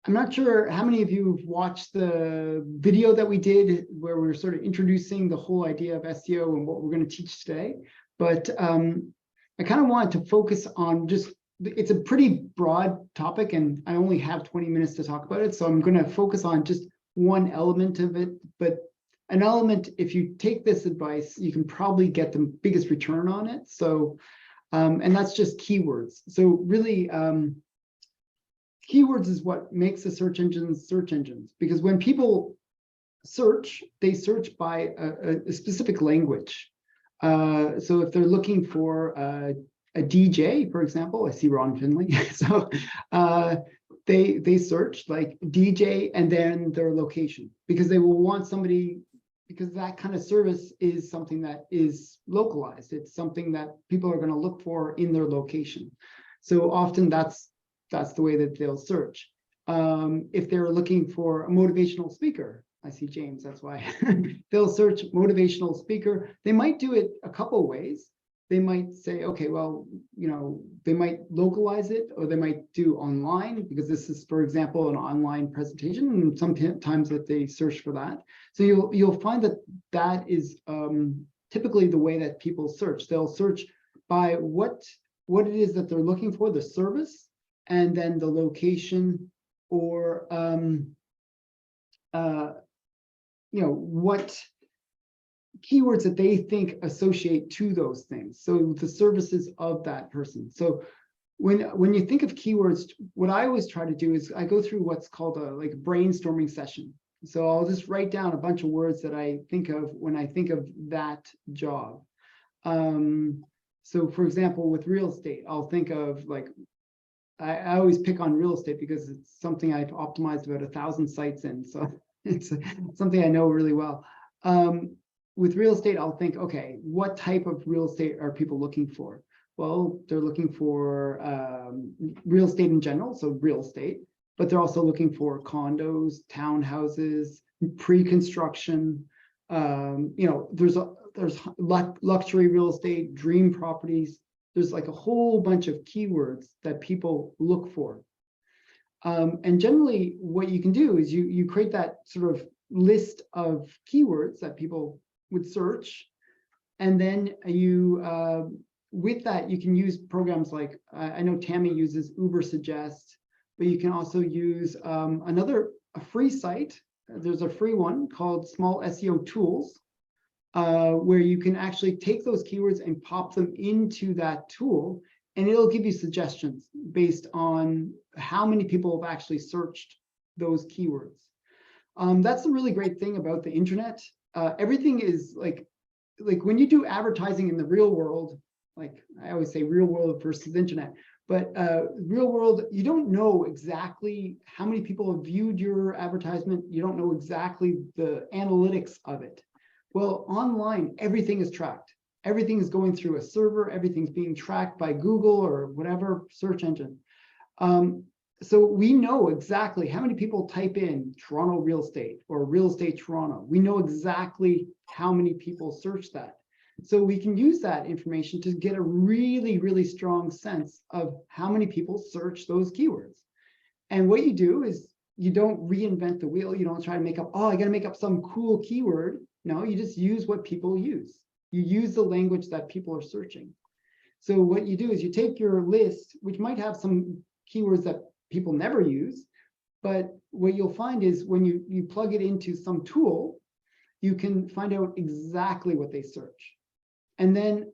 I'm not sure how many of you have watched the video that we did where we were sort of introducing the whole idea of SEO and what we're going to teach today. But I kind of wanted to focus on just, it's a pretty broad topic and I only have 20 minutes to talk about it. So I'm going to focus on just one element of it. But an element, if you take this advice, you can probably get the biggest return on it. So, and that's just keywords. So really, keywords is what makes the search engines, because when people search, they search by a specific language. So if they're looking for a DJ, for example, I see Ron Finley. So they search like DJ and then their location, because they will want somebody, because that kind of service is something that is localized. It's something that people are going to look for in their location. So often that's the way that they'll search. If they're looking for a motivational speaker, I see James, that's why. They'll search motivational speaker. They might do it a couple ways. They might say, okay, well, you know, they might localize it, or they might do online, because this is, for example, an online presentation, and sometimes that they search for that. So you'll find that that is typically the way that people search. They'll search by what it is that they're looking for, the service, and then the location, or you know, what keywords that they think associate to those things. So the services of that person. So when you think of keywords, what I always try to do is I go through what's called a like brainstorming session. So I'll just write down a bunch of words that I think of when I think of that job. So for example, with real estate, I'll think of like, I always pick on real estate because it's something I've optimized about 1,000 sites in. So it's something I know really well. With real estate, I'll think, okay, what type of real estate are people looking for? Well, they're looking for real estate in general, so real estate, but they're also looking for condos, townhouses, pre-construction. You know, there's luxury real estate, dream properties. There's like a whole bunch of keywords that people look for. And generally what you can do is you create that sort of list of keywords that people would search. And then you, with that, you can use programs like, I know Tammy uses Ubersuggest, but you can also use a free site. There's a free one called Small SEO Tools, where you can actually take those keywords and pop them into that tool, and it'll give you suggestions based on how many people have actually searched those keywords. That's the really great thing about the internet. Everything is like when you do advertising in the real world, like I always say real world versus internet, but real world, you don't know exactly how many people have viewed your advertisement. You don't know exactly the analytics of it. Well, online, everything is tracked. Everything is going through a server. Everything's being tracked by Google or whatever search engine. So we know exactly how many people type in Toronto real estate or real estate Toronto. We know exactly how many people search that. So we can use that information to get a really, really strong sense of how many people search those keywords. And what you do is you don't reinvent the wheel. You don't try to make up, oh, I got to make up some cool keyword. No, you just use what people use. You use the language that people are searching. So what you do is you take your list, which might have some keywords that people never use, but what you'll find is when you plug it into some tool, you can find out exactly what they search. And then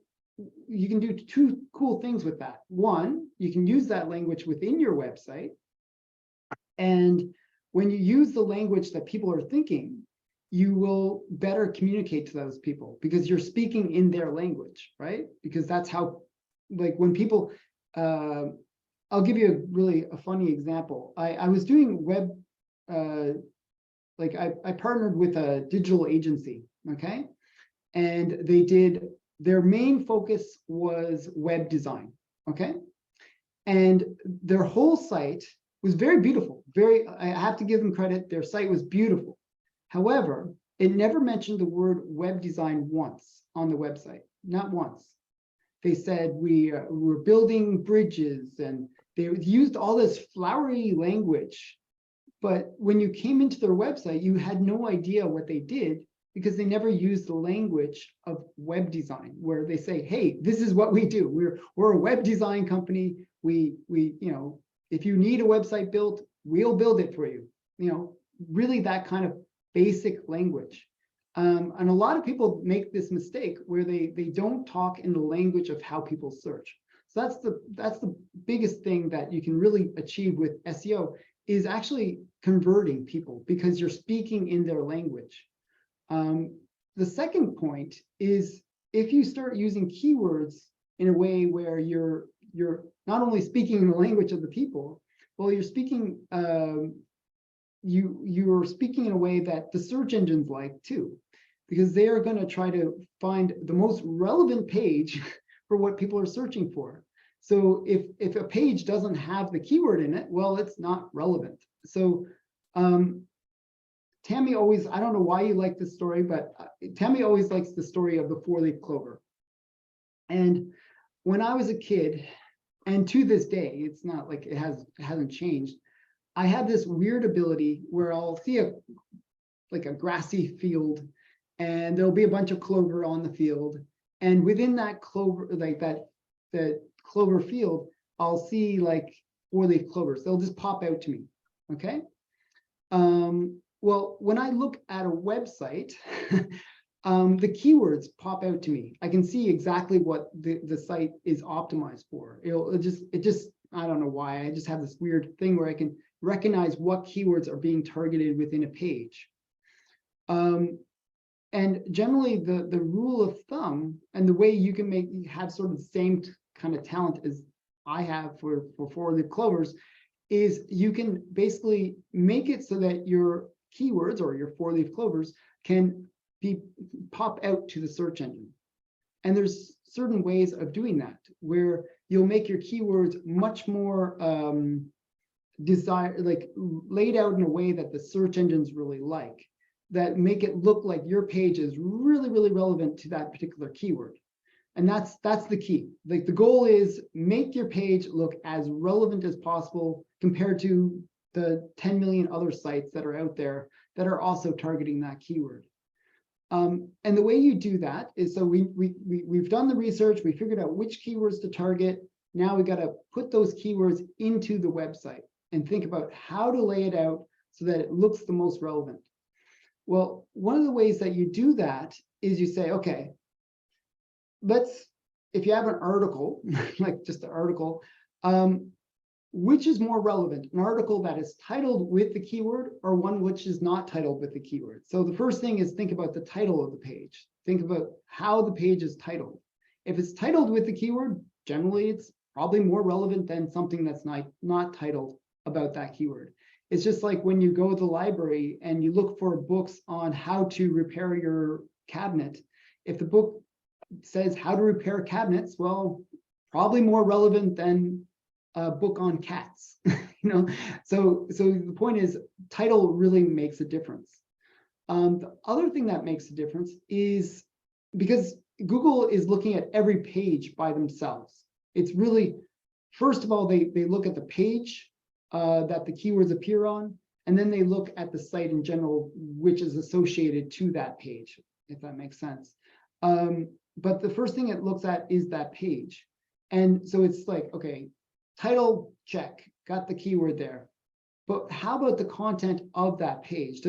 you can do two cool things with that. One, you can use that language within your website. And when you use the language that people are thinking, you will better communicate to those people because you're speaking in their language, right? Because that's how, like when people, I'll give you a funny example. I was doing web, I partnered with a digital agency, okay? And they did, their main focus was web design, okay? And their whole site was very beautiful. I have to give them credit, their site was beautiful. However, it never mentioned the word web design once on the website, not once. They said we're building bridges, and they used all this flowery language But when you came into their website, you had no idea what they did because they never used the language of web design, where they say, hey, this is what we do. We're a web design company. We if you need a website built, we'll build it for you. Really that kind of basic language. And a lot of people make this mistake where they don't talk in the language of how people search. So that's the biggest thing that you can really achieve with SEO, is actually converting people because you're speaking in their language. The second point is, if you start using keywords in a way where you're not only speaking in the language of the people, well, you're speaking you're speaking in a way that the search engines like too, because they are going to try to find the most relevant page for what people are searching for. So if a page doesn't have the keyword in it, well, it's not relevant. So Tammy always, I don't know why you like this story, but Tammy always likes the story of the four-leaf clover. And when I was a kid, and to this day, it's not like it hasn't changed, I have this weird ability where I'll see a grassy field, and there'll be a bunch of clover on the field. And within that clover, the clover field, I'll see like four-leaf clovers. They'll just pop out to me, okay? Well, when I look at a website, the keywords pop out to me. I can see exactly what the site is optimized for. It just, I don't know why, I just have this weird thing where I can recognize what keywords are being targeted within a page. And generally the rule of thumb, and the way you can have sort of the same kind of talent as I have for four-leaf clovers, is you can basically make it so that your keywords or your four-leaf clovers can pop out to the search engine. And there's certain ways of doing that, where you'll make your keywords much more laid out in a way that the search engines really like, that make it look like your page is really, really relevant to that particular keyword. And that's the key. Like, the goal is make your page look as relevant as possible compared to the 10 million other sites that are out there that are also targeting that keyword. And the way you do that is, so we've done the research, we figured out which keywords to target. Now we got to put those keywords into the website and think about how to lay it out so that it looks the most relevant. Well, one of the ways that you do that is you say, okay, if you have an article, like just an article, which is more relevant, an article that is titled with the keyword or one which is not titled with the keyword? So the first thing is think about the title of the page. Think about how the page is titled. If it's titled with the keyword, generally it's probably more relevant than something that's not titled about that keyword. It's just like when you go to the library and you look for books on how to repair your cabinet. If the book says how to repair cabinets, well, probably more relevant than a book on cats. So the point is, title really makes a difference. The other thing that makes a difference is because Google is looking at every page by themselves. It's really, first of all, they look at the page that the keywords appear on, and then they look at the site in general, which is associated to that page, if that makes sense. But the first thing it looks at is that page. And so it's like, okay, title, check, got the keyword there. But how about the content of that page?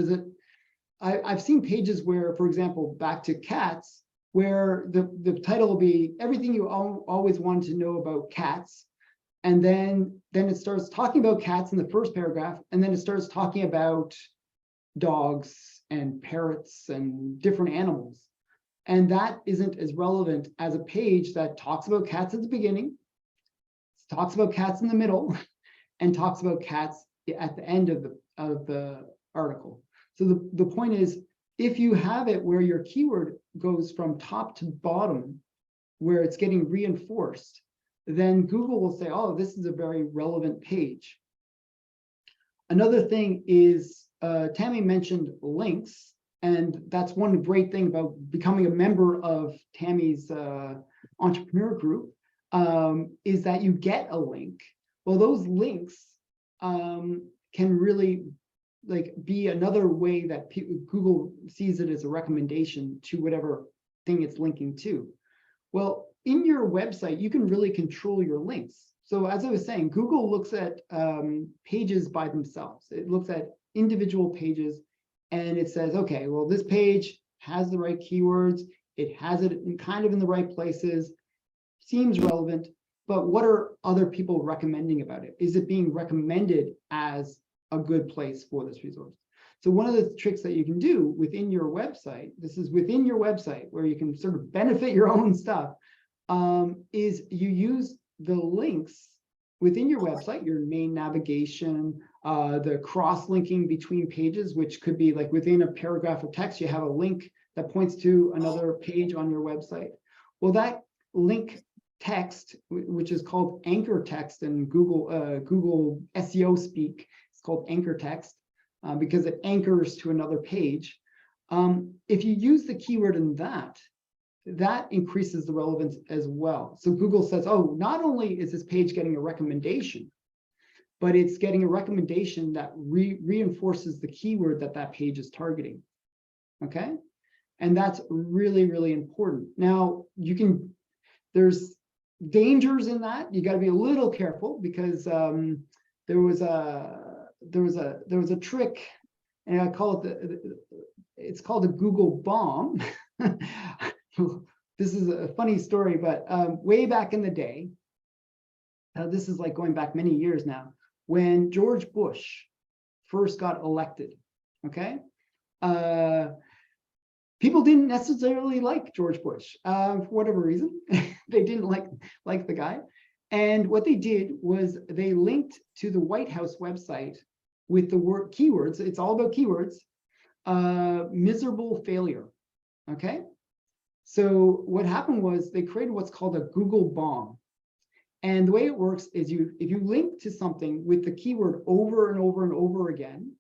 I've seen pages where, for example, back to cats, where the title will be everything you always wanted to know about cats. And then it starts talking about cats in the first paragraph, and then it starts talking about dogs and parrots and different animals. And that isn't as relevant as a page that talks about cats at the beginning, talks about cats in the middle, and talks about cats at the end of the article. So the point is, if you have it where your keyword goes from top to bottom, where it's getting reinforced, then Google will say, oh, this is a very relevant page. Another thing is, Tammy mentioned links, and that's one great thing about becoming a member of Tammy's entrepreneur group, is that you get a link. Well, those links can really like be another way that Google sees it as a recommendation to whatever thing it's linking to. Well, in your website, you can really control your links. So as I was saying, Google looks at pages by themselves. It looks at individual pages and it says, okay, well, this page has the right keywords. It has it kind of in the right places, seems relevant, but what are other people recommending about it? Is it being recommended as a good place for this resource? So one of the tricks that you can do within your website, this is within your website where you can sort of benefit your own stuff, is you use the links within your website, your main navigation, the cross-linking between pages, which could be like within a paragraph of text, you have a link that points to another page on your website. Well, that link text, which is called anchor text in Google SEO speak, it's called anchor text because it anchors to another page. If you use the keyword in that increases the relevance as well. So Google says, oh, not only is this page getting a recommendation, but it's getting a recommendation that reinforces the keyword that page is targeting. Okay, and that's really, really important. Now there's dangers in that. You got to be a little careful because there was a trick, and I call it it's called a Google bomb. This is a funny story, but way back in the day, this is like going back many years now, when George Bush first got elected, okay? People didn't necessarily like George Bush for whatever reason. They didn't like the guy. And what they did was they linked to the White House website with the word keywords. It's all about keywords, miserable failure, okay? So what happened was they created what's called a Google bomb. And the way it works is if you link to something with the keyword over and over and over again,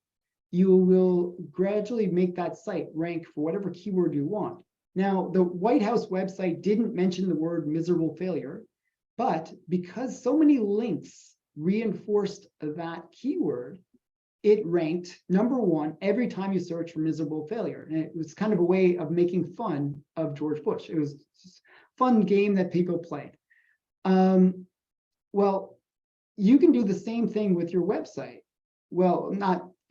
you will gradually make that site rank for whatever keyword you want. Now, the White House website didn't mention the word miserable failure, but because so many links reinforced that keyword, it ranked #1 every time you search for miserable failure. And it was kind of a way of making fun of George Bush. It was just a fun game that people played. Well, you can do the same thing with your website. Well,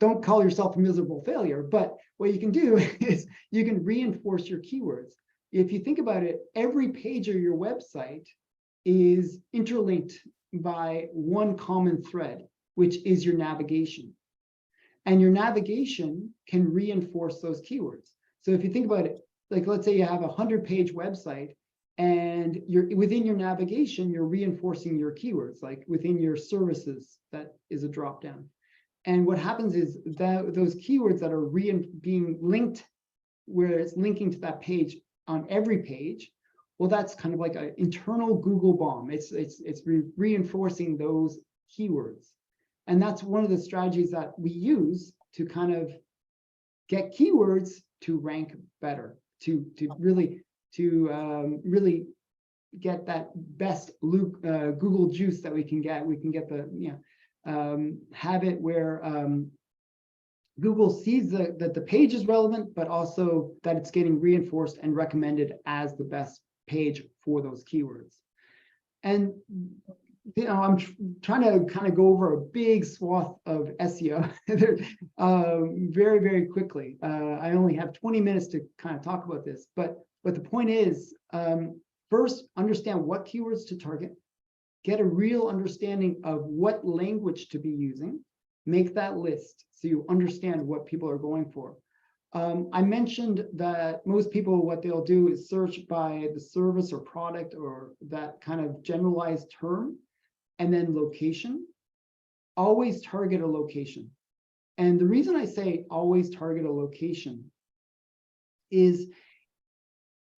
don't call yourself a miserable failure, but what you can do is you can reinforce your keywords. If you think about it, every page of your website is interlinked by one common thread, which is your navigation. And your navigation can reinforce those keywords. So if you think about it, like let's say you have a 100-page website and within your navigation, you're reinforcing your keywords, like within your services, that is a drop-down. And what happens is that those keywords that are being linked, where it's linking to that page on every page, well, that's kind of like an internal Google bomb. It's reinforcing those keywords. And that's one of the strategies that we use to kind of get keywords to rank better, to really get that best Google juice that we can get. We can get have it where Google sees that the page is relevant, but also that it's getting reinforced and recommended as the best page for those keywords. And I'm trying to kind of go over a big swath of SEO very, very quickly. I only have 20 minutes to kind of talk about this, but the point is, first, understand what keywords to target, get a real understanding of what language to be using, make that list so you understand what people are going for. I mentioned that most people, what they'll do is search by the service or product or that kind of generalized term, and then location. Always target a location. And the reason I say always target a location is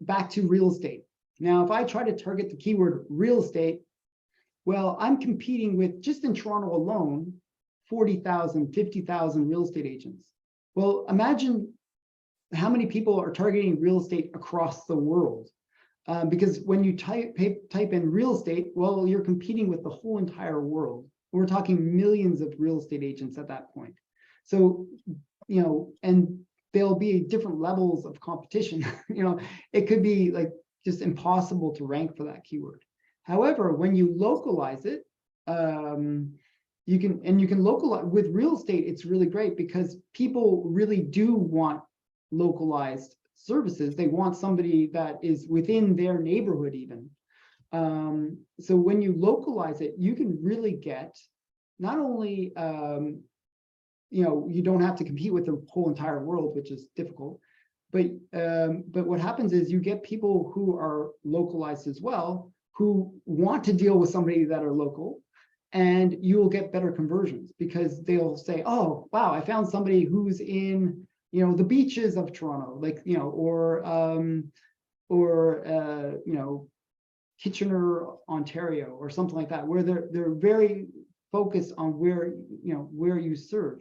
back to real estate. Now, if I try to target the keyword real estate, well, I'm competing with, just in Toronto alone, 40,000, 50,000 real estate agents. Well, imagine how many people are targeting real estate across the world. Because when you type in real estate, well, you're competing with the whole entire world. We're talking millions of real estate agents at that point. So, and there'll be different levels of competition. It could be like just impossible to rank for that keyword. However, when you localize it, you can localize with real estate. It's really great because people really do want localized services. They want somebody that is within their neighborhood even. So when you localize it, you can really get not only you don't have to compete with the whole entire world, which is difficult, but what happens is you get people who are localized as well, who want to deal with somebody that are local, and you will get better conversions because they'll say, oh wow, I found somebody who's in the beaches of Toronto, like or Kitchener, Ontario, or something like that, where they're very focused on where you serve.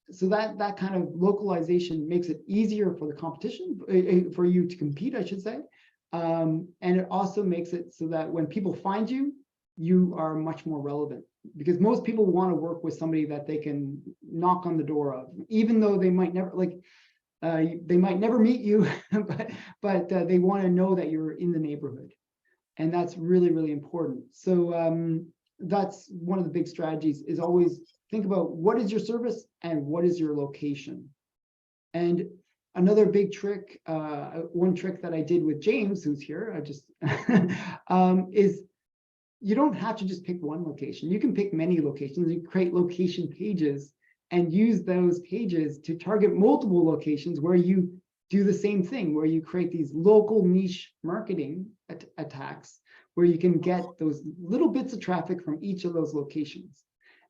So that kind of localization makes it easier for the competition, for you to compete, I should say. And it also makes it so that when people find you, you are much more relevant, because most people want to work with somebody that they can knock on the door of, even though they might never meet you, but they want to know that you're in the neighborhood. And that's really, really important. So that's one of the big strategies, is always think about what is your service and what is your location. And another big trick, one trick that I did with James, who's here, I just is you don't have to just pick one location. You can pick many locations. You create location pages and use those pages to target multiple locations where you do the same thing, where you create these local niche marketing attacks, where you can get those little bits of traffic from each of those locations.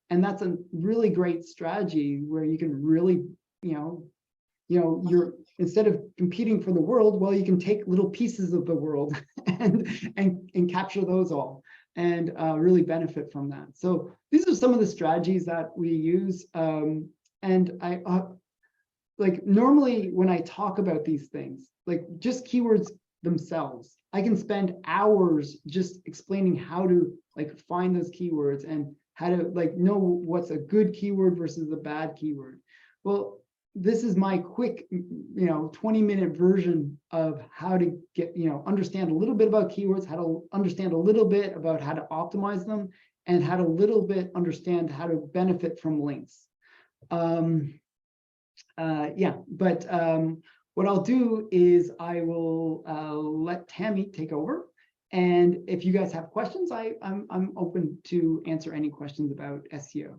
And that's a really great strategy where you can really, you're, instead of competing for the world, well, you can take little pieces of the world and capture those all, and really benefit from that. So these are some of the strategies that we use. And I like normally when I talk about these things, like just keywords themselves, I can spend hours just explaining how to like find those keywords and how to like know what's a good keyword versus a bad keyword. Well, this is my quick, 20-minute version of how to get, understand a little bit about keywords, how to understand a little bit about how to optimize them, and how to little bit understand how to benefit from links. What I'll do is I will let Tammy take over. And if you guys have questions, I'm open to answer any questions about SEO.